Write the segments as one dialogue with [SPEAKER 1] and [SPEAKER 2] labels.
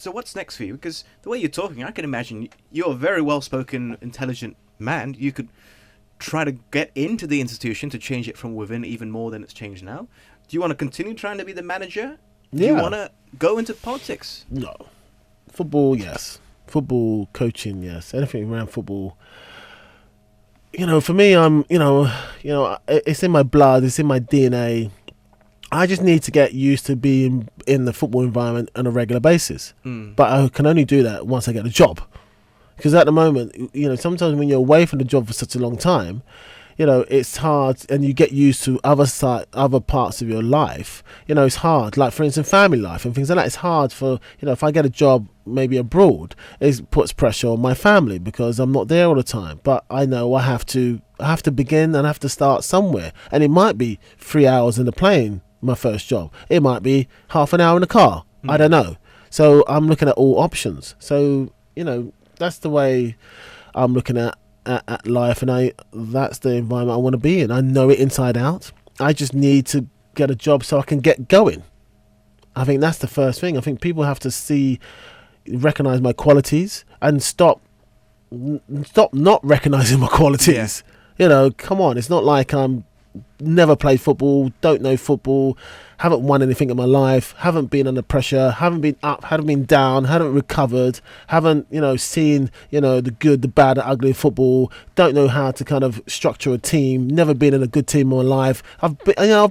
[SPEAKER 1] So what's next for you? Because the way you're talking, I can imagine you're a very well-spoken, intelligent man. You could try to get into the institution to change it from within even more than it's changed now. Do you want to continue trying to be the manager? Do you want to go into politics?
[SPEAKER 2] No. Football, yes. Football, coaching, yes. Anything around football. For me, it's in my blood, it's in my DNA. I just need to get used to being in the football environment on a regular basis. But I can only do that once I get a job. Because at the moment, sometimes when you're away from the job for such a long time, it's hard, and you get used to other parts of your life. It's hard. Like, for instance, family life and things like that. It's hard for, if I get a job maybe abroad, it puts pressure on my family because I'm not there all the time. But I know I have to begin and I have to start somewhere. And it might be 3 hours in the plane, my first job. It might be half an hour in the car. I don't know. So I'm looking at all options. So, that's the way I'm looking at life, and that's the environment I want to be in. I know it inside out. I just need to get a job so I can get going. I think that's the first thing. I think people have to recognize my qualities and stop not recognizing my qualities. Come on, it's not like I'm never played football, don't know football, haven't won anything in my life, haven't been under pressure, haven't been up, haven't been down, haven't recovered, haven't seen the good, the bad, the ugly of football, don't know how to kind of structure a team, never been in a good team in my life. I've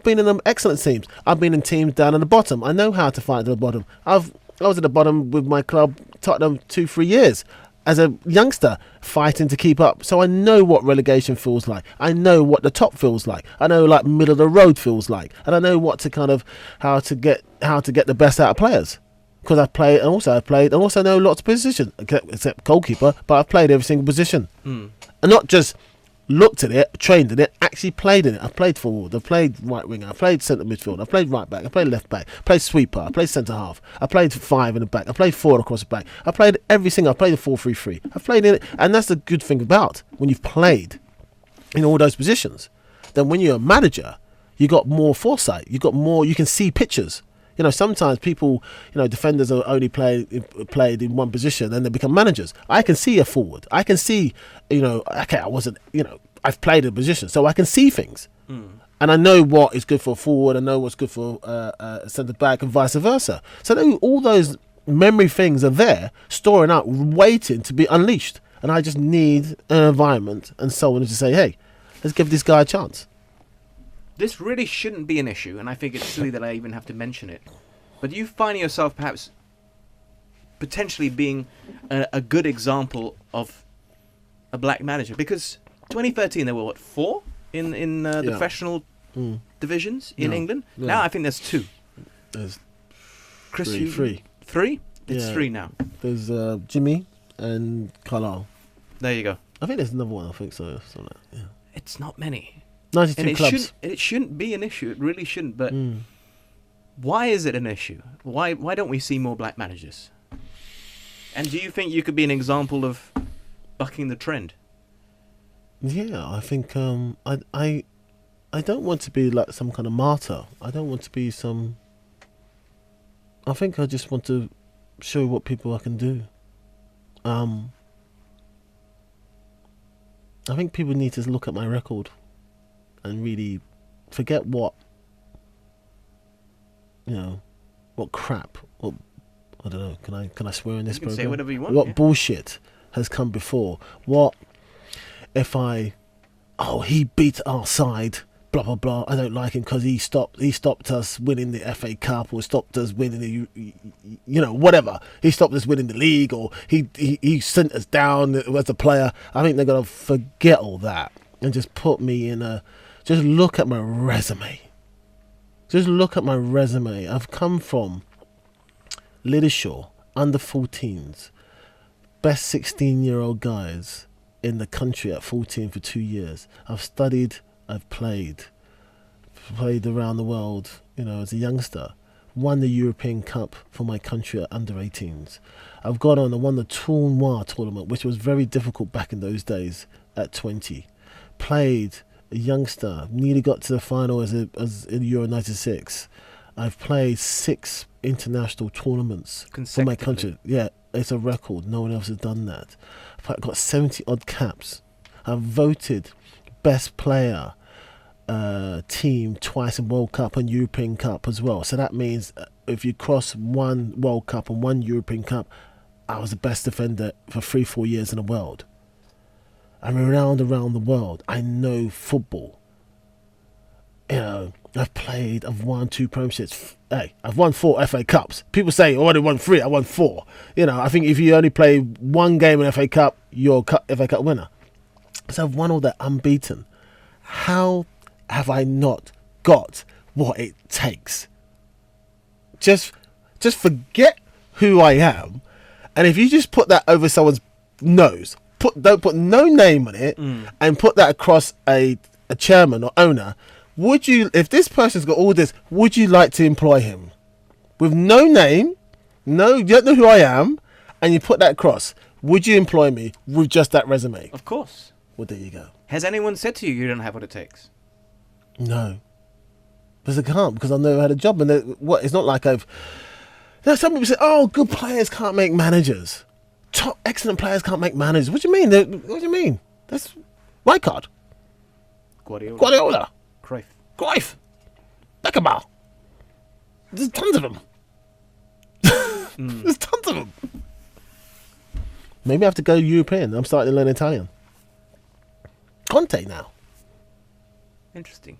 [SPEAKER 2] been in excellent teams. I've been in teams down at the bottom. I know how to fight at the bottom. I was at the bottom with my club Tottenham 2-3 years as a youngster, fighting to keep up. So I know what relegation feels like. I know what the top feels like. I know like middle of the road feels like, and I know what to kind of how to get the best out of players. Because I've played, and also know lots of positions except goalkeeper. But I've played every single position, and not just looked at it, trained in it, actually played in it. I've played forward, I've played right winger, I've played centre midfield, I've played right back, I've played left back, I played sweeper, I played centre half, I played 5 in the back, I played 4 across the back, I played every single, I played a 4-3-3, I've played in it, and that's the good thing about when you've played in all those positions. Then when you're a manager, you got more foresight, you got more, you can see pictures. Sometimes people, defenders are only played in one position and they become managers. I can see a forward. I can see, okay, I wasn't, I've played a position, so I can see things. And I know what is good for a forward, I know what's good for a centre back, and vice versa. So all those memory things are there, storing up, waiting to be unleashed. And I just need an environment and someone to say, hey, let's give this guy a chance.
[SPEAKER 1] This really shouldn't be an issue, and I think it's silly that I even have to mention it. But do you find yourself perhaps potentially being a good example of a black manager? Because 2013 there were 4 in the professional divisions in England.
[SPEAKER 2] Yeah.
[SPEAKER 1] Now I think there's 2.
[SPEAKER 2] There's
[SPEAKER 1] Chris,
[SPEAKER 2] 3.
[SPEAKER 1] 3? It's 3 now.
[SPEAKER 2] There's Jimmy and Carlisle.
[SPEAKER 1] There you go.
[SPEAKER 2] I think there's another one. I think so. Yeah.
[SPEAKER 1] It's not many.
[SPEAKER 2] 92
[SPEAKER 1] and
[SPEAKER 2] clubs.
[SPEAKER 1] It shouldn't be an issue. It really shouldn't. But why is it an issue? Why don't we see more black managers? And do you think you could be an example of bucking the trend?
[SPEAKER 2] Yeah, I think I don't want to be like some kind of martyr. I don't want to be some. I think I just want to show what people I can do. I think people need to look at my record and really forget what crap. What, I don't know. Can I swear in this program?
[SPEAKER 1] Say whatever you want.
[SPEAKER 2] What bullshit has come before? What if he beat our side? Blah blah blah. I don't like him because he stopped us winning the FA Cup, or stopped us winning the whatever. He stopped us winning the league, or he sent us down as a player. I think they're gonna forget all that and just put me in just look at my resume. Just look at my resume. I've come from Liddershaw, under 14s, best 16-year-old guys in the country at 14 for 2 years. I've studied, I've played around the world, as a youngster. Won the European Cup for my country at under 18s. I've gone on and won the Tournoi tournament, which was very difficult back in those days at 20. Played a youngster, nearly got to the final as in Euro 96. I've played 6 international tournaments for my country. Yeah, it's a record. No one else has done that. I've got 70 odd caps. I've voted best player team twice in World Cup and European Cup as well. So that means if you cross one World Cup and one European Cup, I was the best defender for 3-4 years in the world. I'm around the world. I know football. You know, I've won 2 premierships. Hey, I've won 4 FA Cups. People say, oh, I only won 3, I won 4. You know, I think if you only play one game in FA Cup, you're a FA Cup winner. So I've won all that unbeaten. How have I not got what it takes? Just forget who I am, and if you just put that over someone's nose, don't put no name on it, and put that across a chairman or owner, would you, if this person's got all this, would you like to employ him? With no name, you don't know who I am, and you put that across, would you employ me with just that resume?
[SPEAKER 1] Of course.
[SPEAKER 2] Well, there you go.
[SPEAKER 1] Has anyone said to you, you don't have what it takes?
[SPEAKER 2] No. Because I can't, because I've never had a job. And it's not like I've... You know, some people say, oh, good players can't make managers. Top, excellent players can't make managers. What do you mean? What do you mean? That's Rijkaard. Guardiola. Cruyff. Beckenbauer. There's tons of them. There's tons of them. Maybe I have to go European. I'm starting to learn Italian. Conte now.
[SPEAKER 1] Interesting.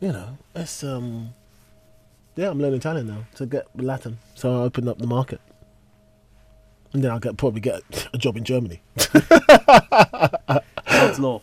[SPEAKER 2] You know, it's I'm learning Italian now to get Latin. So I opened up the market, and then I'll probably get a job in Germany.
[SPEAKER 1] That's law.